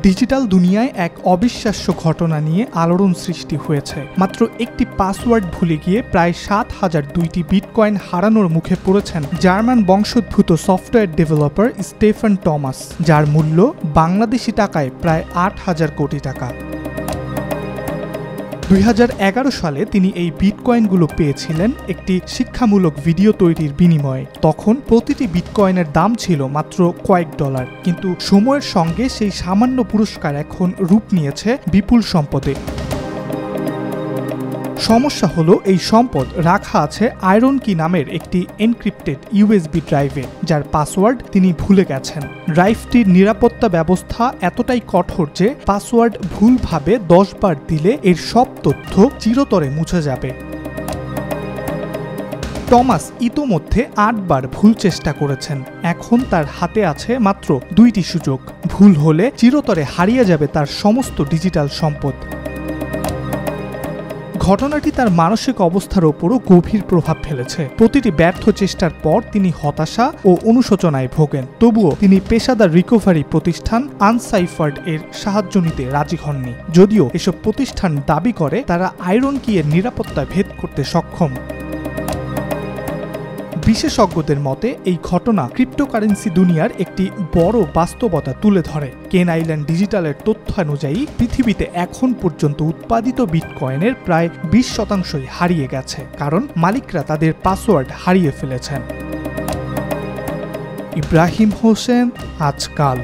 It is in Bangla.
ডিজিটাল দুনিয়ায় এক অবিশ্বাস্য ঘটনা নিয়ে আলোড়ন সৃষ্টি হয়েছে। মাত্র একটি পাসওয়ার্ড ভুলে গিয়ে প্রায় ৭,০০২টি বিটকয়েন হারানোর মুখে পড়েছেন জার্মান বংশোদ্ভূত সফটওয়্যার ডেভেলপার স্টেফান টমাস, যার মূল্য বাংলাদেশি টাকায় প্রায় ৮,০০০ কোটি টাকা। ২০১১ সালে তিনি এই বিটকয়েনগুলো পেয়েছিলেন একটি শিক্ষামূলক ভিডিও তৈরির বিনিময়ে। তখন প্রতিটি বিটকয়েনের দাম ছিল মাত্র কয়েক ডলার, কিন্তু সময়ের সঙ্গে সেই সামান্য পুরস্কার এখন রূপ নিয়েছে বিপুল সম্পদে। সমস্যা হলো এই সম্পদ রাখা আছে আয়রন কি নামের একটি এনক্রিপ্টেড ইউএসবি ড্রাইভে, যার পাসওয়ার্ড তিনি ভুলে গেছেন। ড্রাইভটির নিরাপত্তা ব্যবস্থা এতটাই কঠোর যে পাসওয়ার্ড ভুলভাবে ১০ বার দিলে এর সব তথ্য চিরতরে মুছে যাবে। টমাস ইতোমধ্যে ৮ বার ভুল চেষ্টা করেছেন। এখন তার হাতে আছে মাত্র ২টি সুযোগ। ভুল হলে চিরতরে হারিয়ে যাবে তার সমস্ত ডিজিটাল সম্পদ। ঘটনাটি তার মানসিক অবস্থার ওপরও গভীর প্রভাব ফেলেছে। প্রতিটি ব্যর্থ চেষ্টার পর তিনি হতাশা ও অনুশোচনায় ভোগেন। তবুও তিনি পেশাদার রিকভারি প্রতিষ্ঠান আনসাইফার্ড এর সাহায্য নিতে রাজি হননি, যদিও এসব প্রতিষ্ঠান দাবি করে তারা আয়রন কি এর নিরাপত্তা ভেদ করতে সক্ষম। বিশেষজ্ঞদের মতে এই ঘটনা ক্রিপ্টোকারেন্সি দুনিয়ার একটি বড় বাস্তবতা তুলে ধরে। কেন আইল্যান্ড ডিজিটালের তথ্যানুযায়ী পৃথিবীতে এখন পর্যন্ত উৎপাদিত বিটকয়েনের প্রায় ২০% হারিয়ে গেছে, কারণ মালিকরা তাদের পাসওয়ার্ড হারিয়ে ফেলেছেন। ইব্রাহিম হোসেন, আজকাল।